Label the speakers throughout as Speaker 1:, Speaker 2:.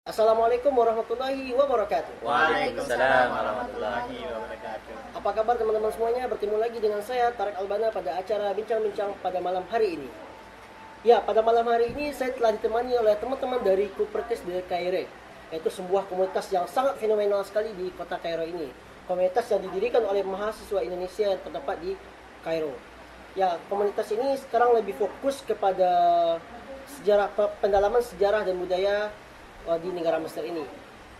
Speaker 1: Assalamualaikum warahmatullahi wabarakatuh.
Speaker 2: Waalaikumsalam warahmatullahi wabarakatuh.
Speaker 1: Apa kabar teman-teman semuanya? Bertemu lagi dengan saya Tarik Albana pada acara Bincang-Bincang pada malam hari ini. Ya, pada malam hari ini saya telah ditemani oleh teman-teman dari Kupertis de Caire, yaitu sebuah komunitas yang sangat fenomenal sekali di kota Kairo ini. Komunitas yang didirikan oleh mahasiswa Indonesia yang terdapat di Kairo. Ya, komunitas ini sekarang lebih fokus kepada pendalaman sejarah dan budaya di negara Mesir ini.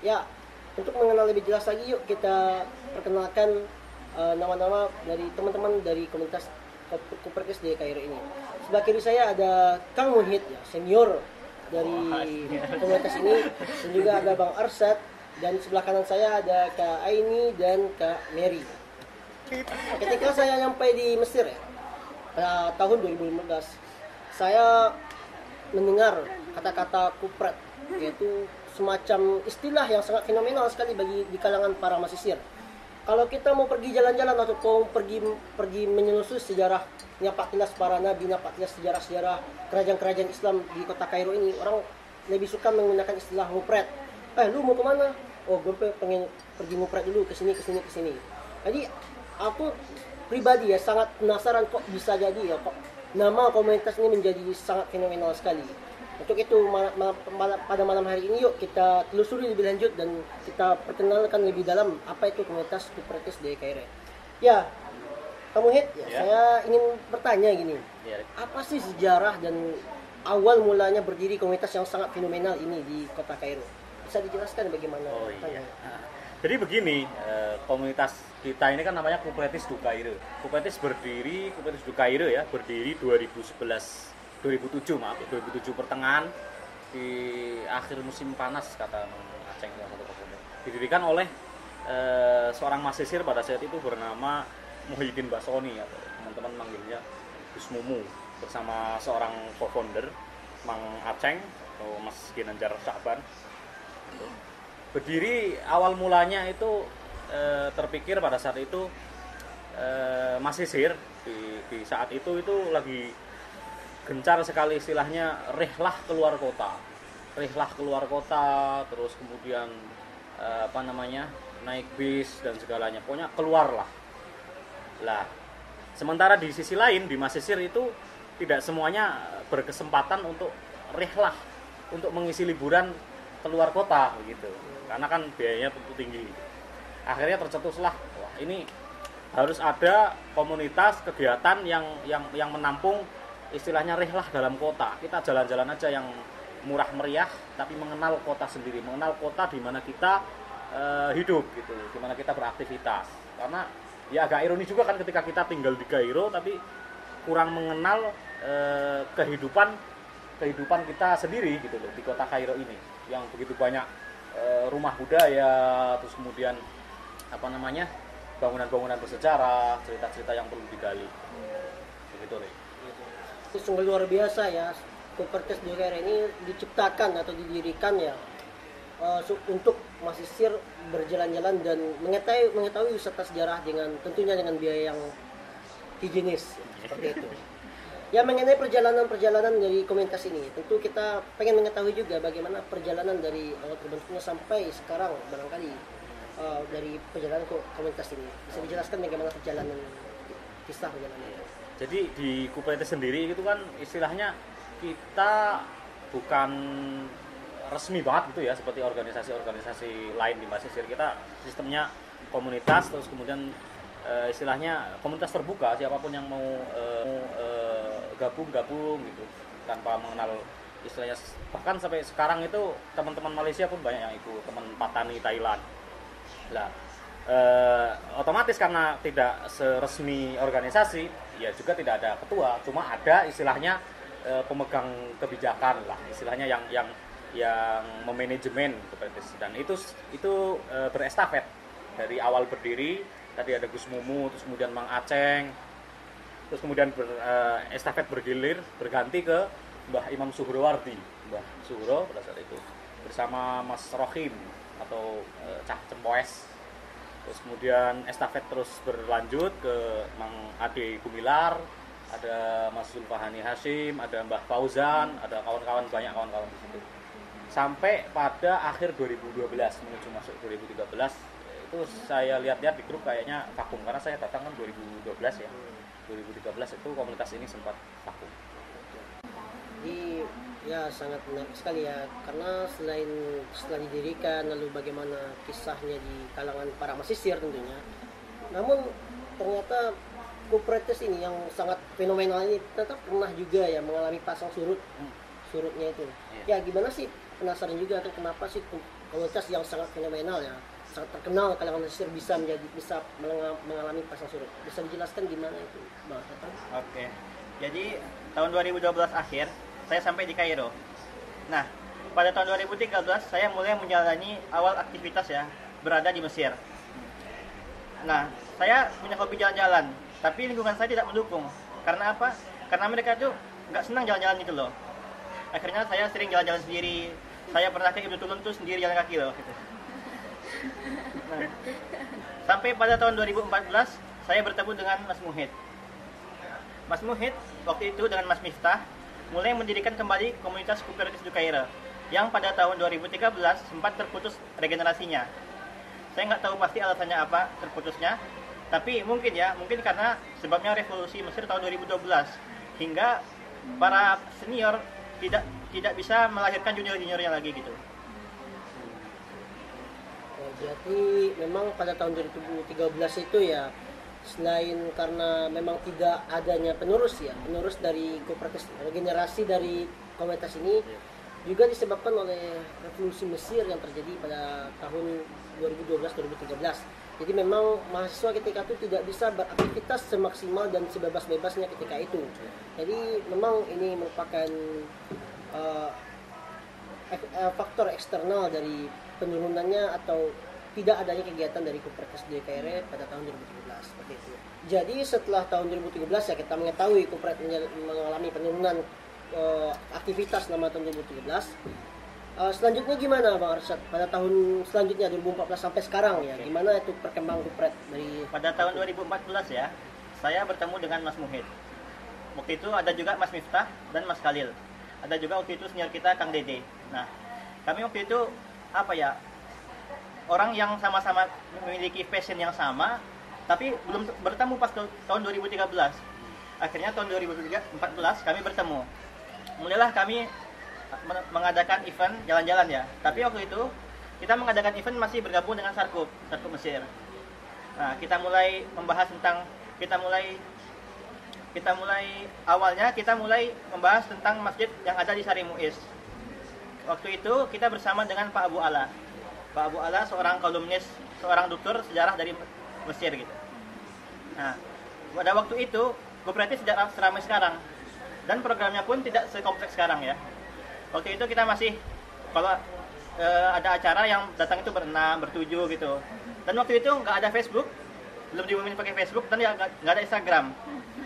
Speaker 1: Ya, untuk mengenal lebih jelas lagi, yuk kita perkenalkan nama-nama dari teman-teman dari komunitas Kupertis di Kairo ini. Sebelah kiri saya ada Kang Muhid, ya, senior dari komunitas ini, dan juga ada Bang Arsyad, dan sebelah kanan saya ada Kak Aini dan Kak Mary. Ketika saya sampai di Mesir ya, pada tahun 2015, saya mendengar kata-kata kupret, yaitu semacam istilah yang sangat fenomenal sekali bagi di kalangan para mahasiswa. Kalau kita mau pergi jalan-jalan atau mau pergi menyelusuri sejarahnya 14 para nabi, 14 sejarah-sejarah kerajaan-kerajaan Islam di kota Kairo ini, orang lebih suka menggunakan istilah ngupret. Lu mau kemana? Oh, gue pengen pergi ngupret dulu, ke sini. Jadi aku pribadi ya sangat penasaran kok bisa jadi ya kok nama komunitas ini menjadi sangat fenomenal sekali. Untuk itu pada malam hari ini yuk kita telusuri lebih lanjut dan kita perkenalkan lebih dalam apa itu komunitas Kupertis de Caire. Ya, kamu Hit, ya, saya ingin bertanya gini. Apa sih sejarah dan awal mulanya berdiri komunitas yang sangat fenomenal ini di kota Kairo? Bisa dijelaskan bagaimana?
Speaker 2: Jadi begini, komunitas kita ini kan namanya Kupertis du Caire. Kupertis du Caire ya, berdiri 2007 pertengahan di akhir musim panas kata Aceng satu kemudian. Didirikan oleh seorang mahasiswa pada saat itu bernama Muhyiddin Basoni atau teman-teman manggilnya Gus Mumu bersama seorang co-founder Mang Aceng atau Mas Ginanjar Syakban. Berdiri awal mulanya itu terpikir pada saat itu mahasiswa di saat itu lagi gencar sekali istilahnya rihlah keluar kota, terus kemudian naik bis dan segalanya, pokoknya keluarlah. Lah, sementara di sisi lain di Mesir itu tidak semuanya berkesempatan untuk rihlah, untuk mengisi liburan keluar kota begitu, karena kan biayanya tentu tinggi. Akhirnya tercetuslah, wah ini harus ada komunitas kegiatan yang menampung istilahnya rihlah dalam kota. Kita jalan-jalan aja yang murah meriah tapi mengenal kota sendiri, mengenal kota di mana kita hidup gitu, di mana kita beraktivitas. Karena ya agak ironis juga kan ketika kita tinggal di Kairo tapi kurang mengenal kehidupan kita sendiri gitu loh di kota Kairo ini yang begitu banyak rumah budaya, terus kemudian bangunan-bangunan bersejarah, cerita-cerita yang perlu digali. Begitu deh.
Speaker 1: Itu sungguh luar biasa ya. Kupertis de Caire ini diciptakan atau didirikan ya untuk mahasiswa berjalan-jalan dan mengetahui wisata sejarah tentunya dengan biaya yang higienis seperti itu. Ya, mengenai perjalanan dari komunitas ini, tentu kita pengen mengetahui juga bagaimana perjalanan dari awal terbentuknya sampai sekarang barangkali dari perjalanan komunitas ini. Bisa dijelaskan bagaimana kisah perjalanannya?
Speaker 2: Jadi di Kupertis sendiri itu kan istilahnya kita bukan resmi banget gitu ya seperti organisasi-organisasi lain di Mesir. Kita sistemnya komunitas, terus kemudian istilahnya komunitas terbuka, siapapun yang mau gabung gitu tanpa mengenal istilahnya. Bahkan sampai sekarang itu teman-teman Malaysia pun banyak yang ikut, teman Patani Thailand. Lah, otomatis karena tidak seresmi organisasi, ya juga tidak ada ketua, cuma ada istilahnya pemegang kebijakan lah, istilahnya yang memanajemen Kupertis. Dan itu berestafet dari awal berdiri. Tadi ada Gus Mumu, terus kemudian Mang Aceng, terus kemudian estafet berganti ke Mbah Imam Suhrowardi, Mbah Suhro pada saat itu bersama Mas Rohim atau Cah Cempoes. Terus kemudian estafet terus berlanjut ke Mang Ade Gumilar, ada Mas Zulfahani Hashim, ada Mbah Fauzan, ada kawan-kawan, banyak kawan-kawan di situ. sampai pada akhir 2012 menuju masuk 2013 itu saya lihat-lihat di grup kayaknya vakum karena saya datang kan 2012 ya. 2013 itu komunitas ini sempat vakum.
Speaker 1: Jadi ya sangat menarik sekali ya, karena selain setelah didirikan lalu bagaimana kisahnya di kalangan para masisir tentunya, namun ternyata Kupretes ini yang sangat fenomenal ini tetap pernah juga ya mengalami pasang surutnya itu. Ya gimana sih, penasaran juga tuh kenapa sih komunitas yang sangat fenomenal ya, sangat terkenal kalangan masisir bisa mengalami pasang surut. Bisa dijelaskan gimana itu, Bang?
Speaker 3: Oke. Jadi tahun 2012 akhir saya sampai di Kairo. Nah, pada tahun 2013 saya mulai menjalani awal aktivitas ya, berada di Mesir. Nah, saya punya hobi jalan-jalan, tapi lingkungan saya tidak mendukung. Karena apa? Karena mereka tuh nggak senang jalan-jalan gitu loh. Akhirnya saya sering jalan-jalan sendiri. Saya pernah ke Ibnu Tulun tuh sendiri jalan kaki loh. Gitu. Nah, sampai pada tahun 2014 saya bertemu dengan Mas Muhid. Mas Muhid waktu itu dengan Mas Miftah mulai mendirikan kembali komunitas Kupretes di Kairo yang pada tahun 2013 sempat terputus regenerasinya. Saya nggak tahu pasti alasannya apa terputusnya, tapi mungkin karena sebabnya revolusi Mesir tahun 2012 hingga para senior tidak bisa melahirkan junior-juniornya lagi gitu.
Speaker 1: Jadi memang pada tahun 2013 itu ya, selain karena memang tidak adanya penerus dari Kupretes, regenerasi dari komunitas ini juga disebabkan oleh revolusi Mesir yang terjadi pada tahun 2012-2013. Jadi memang mahasiswa ketika itu tidak bisa beraktivitas semaksimal dan sebebas-bebasnya ketika itu. Jadi memang ini merupakan faktor eksternal dari penurunannya atau tidak adanya kegiatan dari Kupretes di Kairo pada tahun 2013 seperti itu. Jadi setelah tahun 2013 ya kita mengetahui Kupretes mengalami penurunan aktivitas selama tahun 2013. Selanjutnya gimana Bang Arsyad pada tahun selanjutnya 2014 sampai sekarang ya? Gimana itu perkembangan Kupretes dari
Speaker 3: pada tahun 2014 ya, saya bertemu dengan Mas Muhid. Waktu itu ada juga Mas Miftah dan Mas Khalil. Ada juga waktu itu senior kita Kang Dede. Nah, kami waktu itu orang yang sama-sama memiliki passion yang sama, tapi belum bertemu pas tahun 2013. Akhirnya tahun 2014 kami bertemu. Mulailah kami mengadakan event jalan-jalan ya. Tapi waktu itu kita mengadakan event masih bergabung dengan Sarkup Mesir. Nah, kita mulai membahas tentang awalnya kita mulai membahas tentang masjid yang ada di Sari Muiz. Waktu itu kita bersama dengan Pak Abu Ala. Pak Abu Ala seorang kolumnis, seorang doktor sejarah dari Mesir gitu. Nah, pada waktu itu Kupretes tidak seramai sekarang dan programnya pun tidak sekompleks sekarang ya. Waktu itu kita masih kalau ada acara yang datang itu berenam, bertujuh gitu. Dan waktu itu nggak ada Facebook, belum diumumin pakai Facebook dan nggak ada Instagram.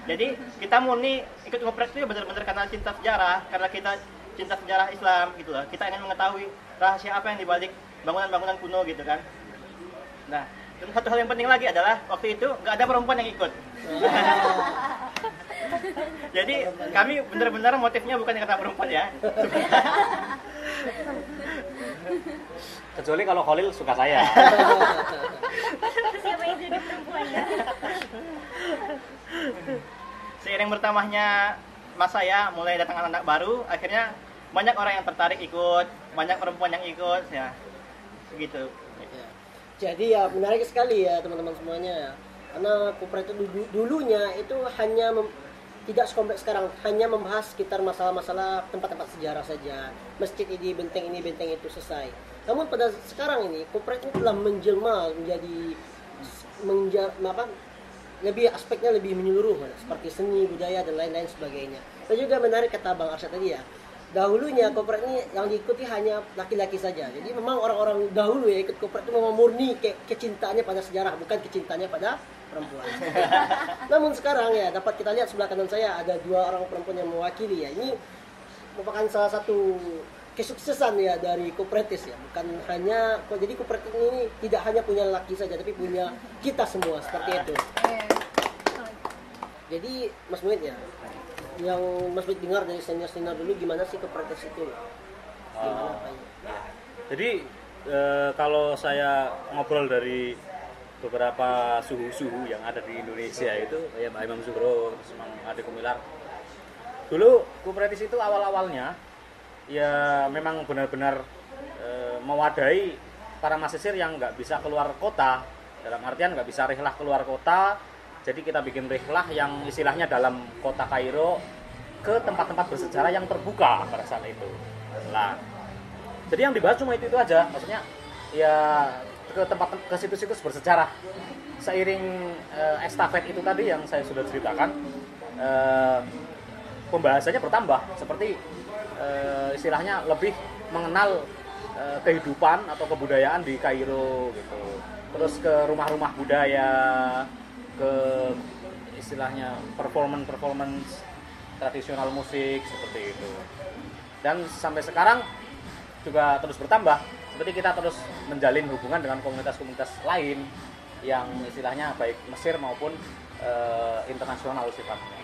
Speaker 3: Jadi kita murni ikut Kupretes itu benar-benar karena cinta sejarah, karena kita cinta sejarah Islam gitu loh. Kita ingin mengetahui rahasia apa yang dibalik bangunan-bangunan kuno gitu kan. Nah, dan satu hal yang penting lagi adalah waktu itu nggak ada perempuan yang ikut. Jadi kami benar-benar motifnya bukan karena perempuan ya.
Speaker 2: Kecuali kalau Khalil suka saya.
Speaker 4: Siapa yang jadi perempuan ya?
Speaker 3: Seiring bertambahnya masa ya, mulai datang anak-anak baru, akhirnya banyak orang yang tertarik ikut, banyak perempuan yang ikut ya. Begitu.
Speaker 1: Ya. Jadi ya menarik sekali ya teman-teman semuanya ya. Karena Kupretes dulunya itu hanya tidak sekompleks sekarang, hanya membahas sekitar masalah-masalah tempat-tempat sejarah saja. Masjid ini, benteng itu selesai. Namun pada sekarang ini Kupretes telah menjelma menjadi lebih aspeknya lebih menyeluruh seperti seni, budaya dan lain-lain sebagainya. Dan juga menarik kata Bang Arsyad tadi ya. Dahulunya Kupretes ini yang diikuti hanya laki-laki saja. Jadi memang orang-orang dahulu ya ikut Kupretes itu memang murni kecintaannya pada sejarah, bukan kecintaannya pada perempuan. Namun sekarang ya dapat kita lihat sebelah kanan saya ada dua orang perempuan yang mewakili ya. Ini merupakan salah satu kesuksesan ya dari Kupretes ya. Bukan hanya jadi Kupretes ini tidak hanya punya laki saja, tapi punya kita semua seperti itu. Jadi Mas Muhid ya, yang Mas Muhid dengar dari senior-senior dulu gimana sih Kupretes itu? Gimana Pak?
Speaker 2: Jadi kalau saya ngobrol dari beberapa suhu-suhu yang ada di Indonesia itu, ya Mbak Imam Zuhro, Mang Ade Gumilar. Dulu Kupretis itu awal-awalnya ya memang benar-benar mewadahi para mahasiswa yang nggak bisa keluar kota, dalam artian nggak bisa rihlah keluar kota. Jadi kita bikin rihlah yang istilahnya dalam kota Kairo ke tempat-tempat bersejarah yang terbuka pada saat itu. Nah, jadi yang dibahas cuma itu aja, maksudnya ya ke situs-situs bersejarah. Seiring estafet itu tadi yang saya sudah ceritakan, pembahasannya bertambah, seperti istilahnya lebih mengenal kehidupan atau kebudayaan di Kairo gitu. Terus ke rumah-rumah budaya, ke istilahnya performance tradisional musik seperti itu. Dan sampai sekarang juga terus bertambah, seperti kita terus menjalin hubungan dengan komunitas-komunitas lain yang istilahnya baik Mesir maupun internasional sifatnya.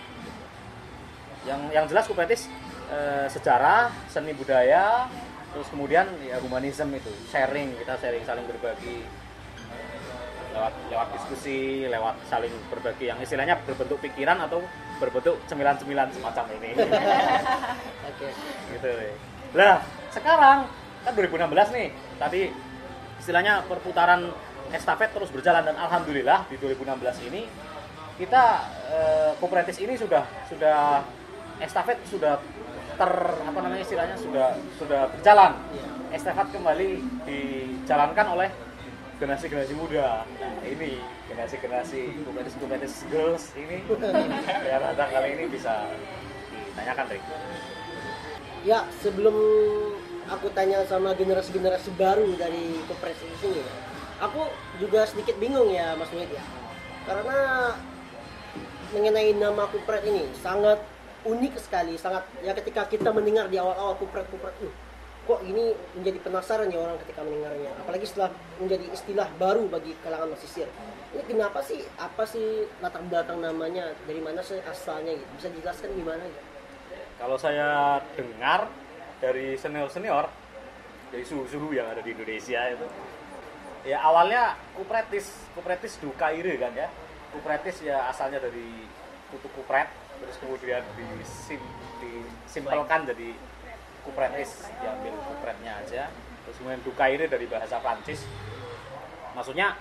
Speaker 2: Yang jelas Kupretis sejarah, seni budaya, terus kemudian ya humanisme itu, kita sharing saling berbagi lewat diskusi, lewat saling berbagi yang istilahnya berbentuk pikiran atau berbentuk cemilan-cemilan semacam ini.
Speaker 1: Oke.
Speaker 2: Gitu. Lah, sekarang kan 2016 nih. Tadi istilahnya perputaran estafet terus berjalan dan alhamdulillah di 2016 ini kita Kupretis ini sudah estafet sudah istilahnya sudah berjalan. Estafet kembali dijalankan oleh generasi muda. Nah, ini generasi Kupretis girls ini ya datang kali ini bisa ditanyakan, Rick.
Speaker 1: Ya, sebelum aku tanya sama generasi baru dari Kupretis ini, aku juga sedikit bingung ya Mas Muhid ya. Karena mengenai nama Kupret ini sangat unik sekali, sangat ya ketika kita mendengar di awal-awal Kupret kok ini menjadi penasaran ya orang ketika mendengarnya, apalagi setelah menjadi istilah baru bagi kalangan mahasiswa. Ini kenapa sih, apa sih latar belakang namanya, dari mana sih asalnya gitu? Bisa dijelaskan gimana gitu?
Speaker 2: Kalau saya dengar dari senior dari suhu-suhu yang ada di Indonesia itu, ya awalnya Kupretis du Kaire kan ya. Kupretis ya asalnya dari kutu kupret, terus kemudian disimpelkan jadi Kupretis, diambil kupretnya aja. Terus kemudian du Kaire dari bahasa Prancis, maksudnya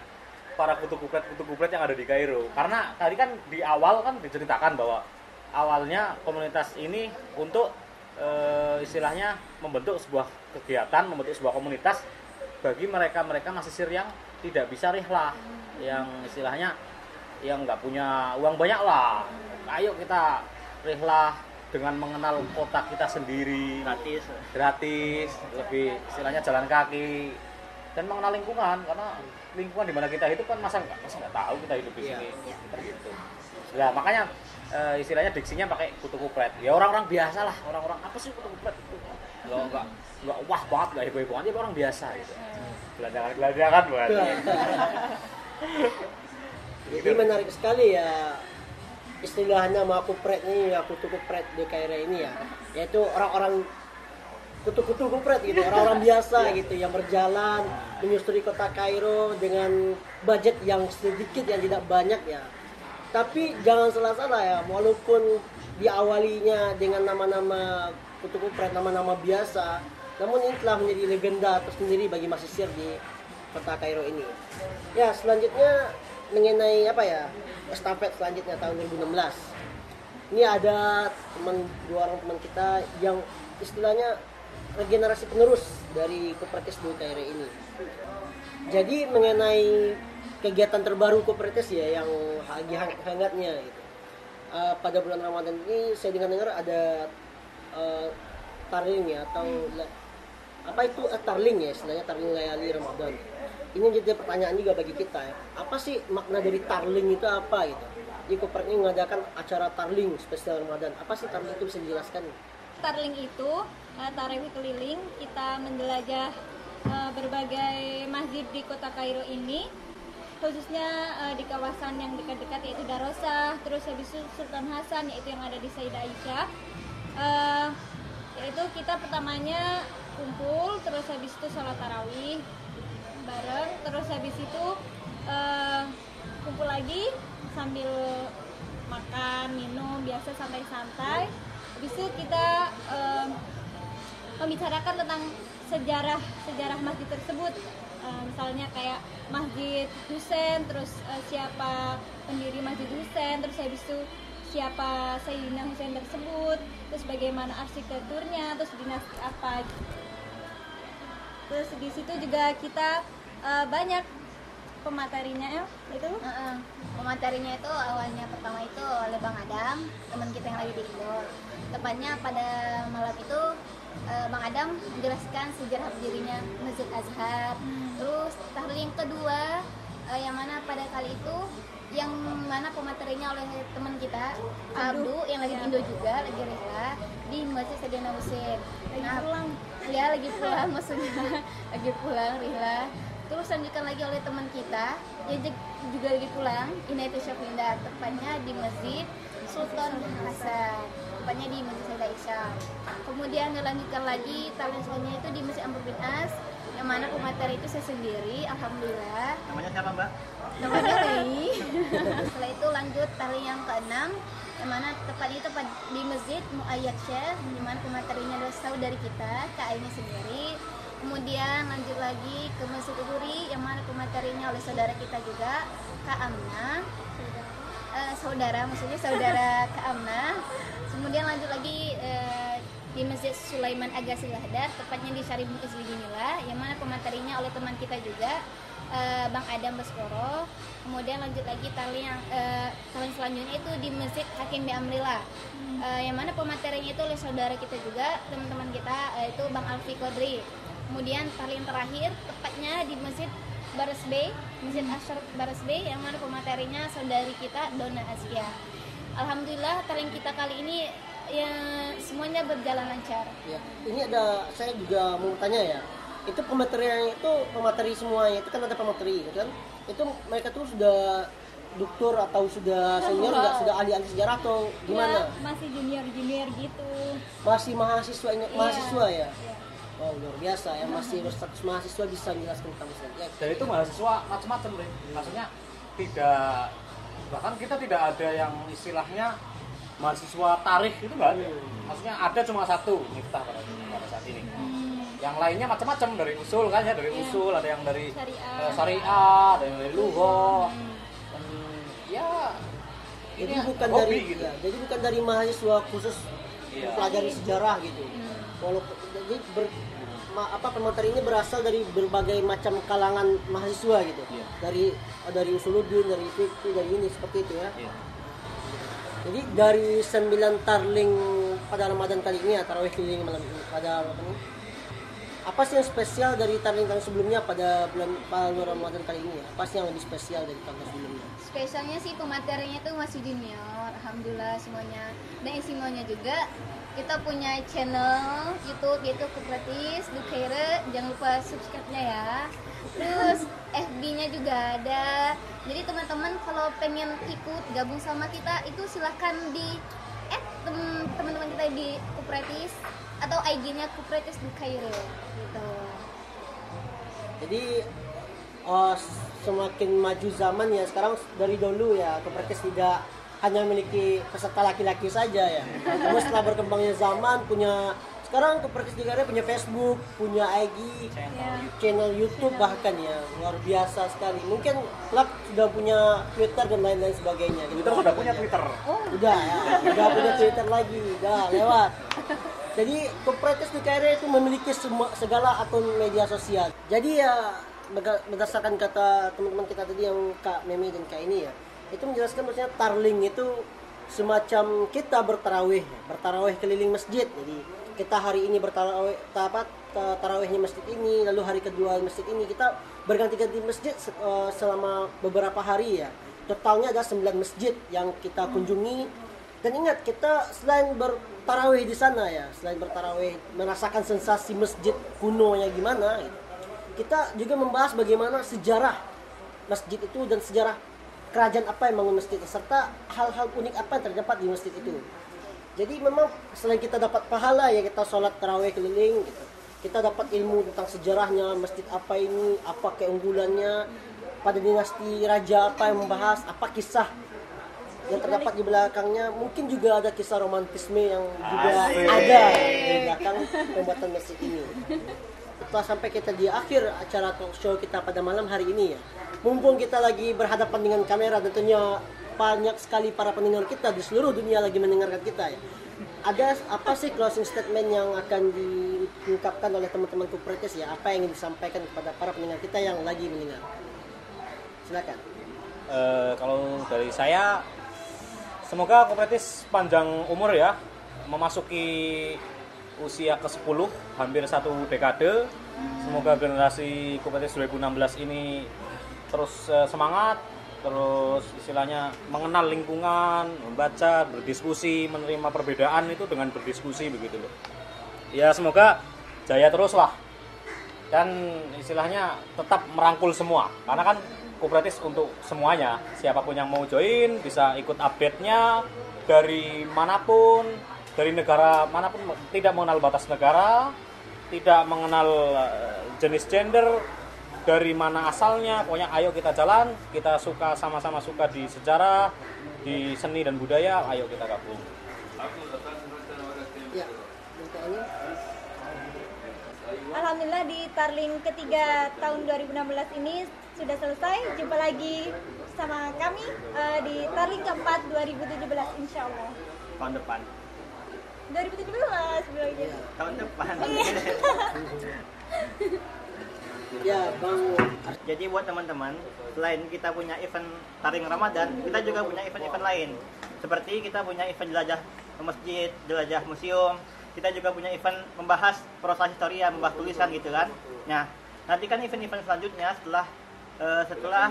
Speaker 2: para kutu kupret yang ada di Kairo. Karena tadi kan di awal kan diceritakan bahwa awalnya komunitas ini untuk istilahnya membentuk sebuah kegiatan, membentuk sebuah komunitas bagi mereka mahasiswa yang tidak bisa rihlah, yang istilahnya yang nggak punya uang banyak lah. Ayo kita rihlah dengan mengenal kota kita sendiri, gratis, lebih istilahnya jalan kaki dan mengenal lingkungan, karena lingkungan di mana kita hidup kan masa nggak tahu kita hidup di sini, gitu. Nah, makanya istilahnya diksinya pakai kutu kupret. Ya orang-orang biasa lah, orang-orang apa sih kutu kupret itu? Nggak wah banget, nggak heboh-hebohan, dia orang biasa gitu. Gelandangan buat.
Speaker 1: Jadi menarik sekali ya istilahnya nama kupret ini ya, kutu kupret di Kairo ini ya, yaitu orang-orang kutu-kutu kupret gitu, orang-orang biasa gitu yang berjalan menyusuri kota Kairo dengan budget yang sedikit, yang tidak banyak ya. Tapi jangan salah-salah ya, walaupun diawalinya dengan nama-nama kutu kupret, nama-nama biasa, namun ini telah menjadi legenda tersendiri bagi mahasiswa di kota Kairo ini. Ya, selanjutnya mengenai apa ya, estafet selanjutnya tahun 2016. Ini ada dua orang teman kita yang istilahnya regenerasi penerus dari Kupretis du Kairo ini. Jadi mengenai kegiatan terbaru Kupretis ya yang lagi hangat-hangatnya gitu. Pada bulan Ramadan ini saya dengar ada tarling ya, atau apa itu tarling ya, istilahnya tarling layali Ramadan. Ini jadi pertanyaan juga bagi kita ya. Apa sih makna dari tarling itu apa gitu? Jadi Kupretis mengadakan acara tarling spesial Ramadan. Apa sih tarling itu, bisa dijelaskan?
Speaker 4: Tarling itu tarawih keliling, kita menjelajah berbagai masjid di kota Kairo ini, khususnya di kawasan yang dekat-dekat yaitu Darosah, terus habis itu Sultan Hasan yaitu yang ada di Sayyidah Aisyah. Yaitu kita pertamanya kumpul, terus habis itu sholat tarawih bareng, terus habis itu kumpul lagi sambil makan minum biasa santai-santai. Habis itu kita membicarakan tentang sejarah masjid tersebut. Misalnya kayak Masjid Husain, terus siapa pendiri Masjid Husain, terus habis itu siapa Sayyidina Husain tersebut, terus bagaimana arsitekturnya, terus dinasti apa. Terus di situ juga kita banyak pematerinya ya, itu
Speaker 5: Pematerinya itu awalnya pertama itu oleh Bang Adam, teman kita yang lagi di Indo. Tepatnya pada malam itu Bang Adam menjelaskan sejarah berdirinya Masjid Azhar. Terus tahliling kedua yang mana pada kali itu yang mana pematerinya oleh teman kita Abdu yang lagi di Indo juga, lagi rehla di Masjid Sayyidina Husain. Lagi pulang maksudnya lagi pulang rehla. Terus lanjutkan lagi oleh teman kita yang juga lagi pulang, Inayati Syafrinda, tepatnya di Masjid Sultan Hasan, tepatnya di Masjid Sayyidah Aisyah. Kemudian dilanjutkan lagi tahlilan selanjutnya itu di Masjid Amr bin As, yang mana pemateri itu saya sendiri, alhamdulillah.
Speaker 3: Namanya siapa, Mbak?
Speaker 5: Namanya Rei. Setelah itu lanjut tahlilan yang ke-6, yang mana tepatnya itu di Masjid Muayyad Syekh, di mana pematerinya adalah saudari kita, Kak Aini sendiri. Kemudian lanjut lagi ke Masjid Uhuri, yang mana pematerinya oleh saudara kita juga, Kak Amna. Saudara Kak Amna. Kemudian lanjut lagi di Masjid Sulaiman Aga Silahdar, tepatnya di Syarif Isliginilah, yang mana pematerinya oleh teman kita juga, Bang Adam Baskoro. Kemudian lanjut lagi tahlilan selanjutnya itu di Masjid Hakim bi Amrillah, yang mana pematerinya itu oleh saudara kita juga, teman-teman kita, itu Bang Alfi Kodri. Kemudian tahlilan terakhir tepatnya di Masjid Baras Bey, Masjid Asyar Baras Bey, yang mana pematerinya saudari kita Dona Asia. Alhamdulillah tahlilan kita kali ini ya semuanya berjalan lancar.
Speaker 1: Ya, ini ada, saya juga mau tanya ya, itu pematerinya itu pemateri semuanya itu kan ada pemateri kan? Itu mereka tuh sudah doktor atau sudah senior nggak, sudah ahli sejarah atau gimana?
Speaker 4: Ya, masih junior gitu.
Speaker 1: Masih mahasiswa ya?
Speaker 4: Iya.
Speaker 1: Wow, luar biasa ya, masih berstatus mahasiswa bisa menjelaskan tentang Islam. Ya,
Speaker 2: Dan itu mahasiswa macam-macam, Bre. Maksudnya tidak, bahkan kita tidak ada yang istilahnya mahasiswa tarikh itu nggak ada. Maksudnya ada cuma satu Miftah pada saat ini. Yang lainnya macam-macam, dari usul kan ya, dari usul, ada yang dari syariah, ada yang dari lugha. Ya
Speaker 1: jadi
Speaker 2: ini
Speaker 1: bukan
Speaker 2: hobi
Speaker 1: dari
Speaker 2: gitu.
Speaker 1: ya, jadi bukan dari mahasiswa khusus mempelajari sejarah gitu. Walaupun jadi pemateri ini berasal dari berbagai macam kalangan mahasiswa gitu. Dari usuluddin, dari fikih, dari ini seperti itu ya. Jadi dari 9 tarling pada Ramadan kali ini ya, tarawih keliling malam ini pada apa sih yang spesial dari tarling tahun sebelumnya pada bulan Ramadan kali ini ya? Apa sih yang lebih spesial dari tahun sebelumnya?
Speaker 5: Spesialnya sih pematerinya itu masih junior, alhamdulillah semuanya. Dan istimewa juga kita punya channel YouTube yaitu Kupratis Dukaire, jangan lupa subscribe-nya ya. Terus FB-nya juga ada. Jadi teman-teman kalau pengen ikut gabung sama kita itu silahkan di teman-teman kita di Kupratis atau IG-nya Kupratis Dukaire gitu.
Speaker 1: Jadi semakin maju zaman ya, sekarang dari dulu ya Kupratis tidak hanya memiliki peserta laki-laki saja ya. Namun setelah berkembangnya zaman, sekarang Kupratis Dukaire punya Facebook, punya IG, channel YouTube bahkan ya, luar biasa sekali. Mungkin kelak sudah punya Twitter dan lain-lain sebagainya.
Speaker 2: Twitter sudah punya Twitter.
Speaker 1: Udah ya, udah punya Twitter lagi, udah lewat. Jadi Kupratis Dukaire itu memiliki segala akun media sosial. Jadi ya berdasarkan kata teman-teman kita tadi yang Kak Memi dan Kak ini ya, itu menjelaskan maksudnya tarling itu semacam kita bertarawih keliling masjid. Jadi kita hari ini bertarawih tarawihnya masjid ini, lalu hari kedua masjid ini, kita berganti-ganti masjid selama beberapa hari ya. Totalnya ada 9 masjid yang kita kunjungi. Dan ingat, kita selain bertarawih di sana ya, selain bertarawih merasakan sensasi masjid kunonya gimana gitu, kita juga membahas bagaimana sejarah masjid itu dan sejarah kerajaan apa yang bangun masjid, serta hal-hal unik apa yang terdapat di masjid itu. Jadi memang selain kita dapat pahala ya, kita sholat tarawih keliling gitu, kita dapat ilmu tentang sejarahnya masjid apa ini, apa keunggulannya, pada dinasti raja apa yang membahas, apa kisah yang terdapat di belakangnya. Mungkin juga ada kisah romantisme yang juga ada di belakang pembuatan masjid ini. Setelah sampai kita di akhir acara talk show kita pada malam hari ini ya, mumpung kita lagi berhadapan dengan kamera, tentunya banyak sekali para pendengar kita di seluruh dunia lagi mendengarkan kita ya. Ada apa sih closing statement yang akan diungkapkan oleh teman-teman Kupretis ya? Apa yang ingin disampaikan kepada para pendengar kita yang lagi mendengar? Silakan.
Speaker 2: Kalau dari saya, semoga Kupretis panjang umur ya, memasuki usia ke-10, hampir 1 dekade. Semoga generasi Kupretis 2016 ini terus semangat, terus istilahnya mengenal lingkungan, membaca, berdiskusi, menerima perbedaan itu dengan berdiskusi begitu loh. Ya semoga jaya terus lah. Dan istilahnya tetap merangkul semua, karena kan Kupretis untuk semuanya. Siapapun yang mau join bisa ikut update-nya dari manapun, dari negara manapun, tidak mengenal batas negara, tidak mengenal jenis gender, dari mana asalnya. Pokoknya ayo kita jalan, kita suka, sama-sama suka di sejarah, di seni dan budaya, ayo kita gabung.
Speaker 1: Ya,
Speaker 4: Alhamdulillah di Tarling ketiga tahun 2016 ini sudah selesai. Jumpa lagi sama kami di Tarling keempat 2017 insya Allah.
Speaker 3: Tahun depan.
Speaker 4: 2017 bilangnya.
Speaker 3: Tahun depan.
Speaker 1: Ya, Bang.
Speaker 3: Jadi buat teman-teman, selain kita punya event Taring Ramadan, kita juga punya event-event lain. Seperti kita punya event jelajah masjid, jelajah museum. Kita juga punya event membahas prosa historia, membahas tulisan gitu kan. Nah, nanti kan event-event selanjutnya setelah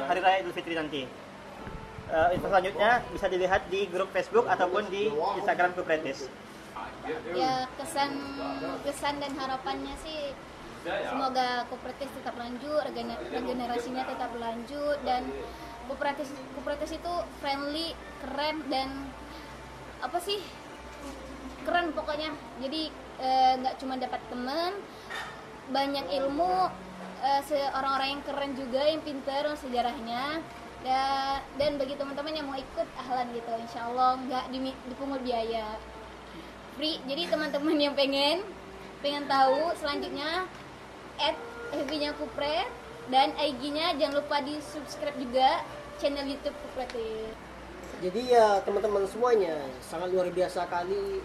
Speaker 3: Hari Raya Idul Fitri nanti. Event selanjutnya bisa dilihat di grup Facebook ataupun di Instagram Kupretis.
Speaker 5: Ya, kesan dan harapannya sih semoga Kupretis tetap lanjut, regenerasinya tetap lanjut, dan Kupretis itu friendly, keren, dan apa sih, keren pokoknya. Jadi nggak cuma dapat teman, banyak ilmu, orang-orang yang keren juga, yang pintar sejarahnya, dan bagi teman-teman yang mau ikut ahlan gitu, insya Allah nggak dipungut biaya, free. Jadi teman-teman yang pengen tahu selanjutnya, FB-nya Kupret dan IG-nya jangan lupa di subscribe juga channel YouTube Kupretis.
Speaker 1: Jadi ya teman-teman semuanya, sangat luar biasa kali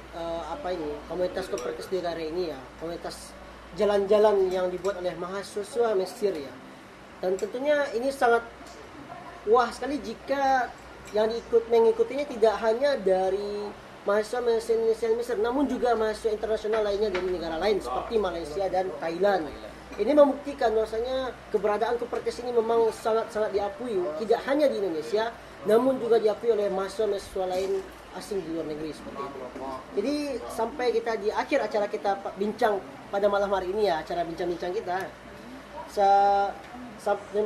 Speaker 1: komunitas Kupretis di Gare ini ya, komunitas jalan-jalan yang dibuat oleh mahasiswa Mesir ya. Dan tentunya ini sangat wah sekali jika yang mengikutinya tidak hanya dari mahasiswa Mesir, namun juga mahasiswa internasional lainnya dari negara lain seperti Malaysia dan Thailand. Ini membuktikan bahwasanya keberadaan Kupretis ini memang sangat-sangat diakui, tidak hanya di Indonesia, namun juga diakui oleh mahasiswa lain asing di luar negeri seperti itu. Jadi sampai kita di akhir acara kita bincang pada malam hari ini ya, acara bincang-bincang kita.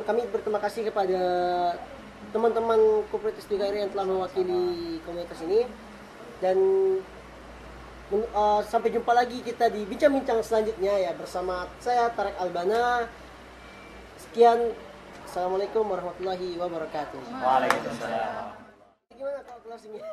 Speaker 1: Kami berterima kasih kepada teman-teman Kupretis di Gare yang telah mewakili komunitas ini. Dan sampai jumpa lagi kita di bincang-bincang selanjutnya ya, bersama saya Tarek Albana. Sekian, assalamualaikum warahmatullahi wabarakatuh.
Speaker 2: Waalaikumsalam.
Speaker 1: Gimana kalau closingnya?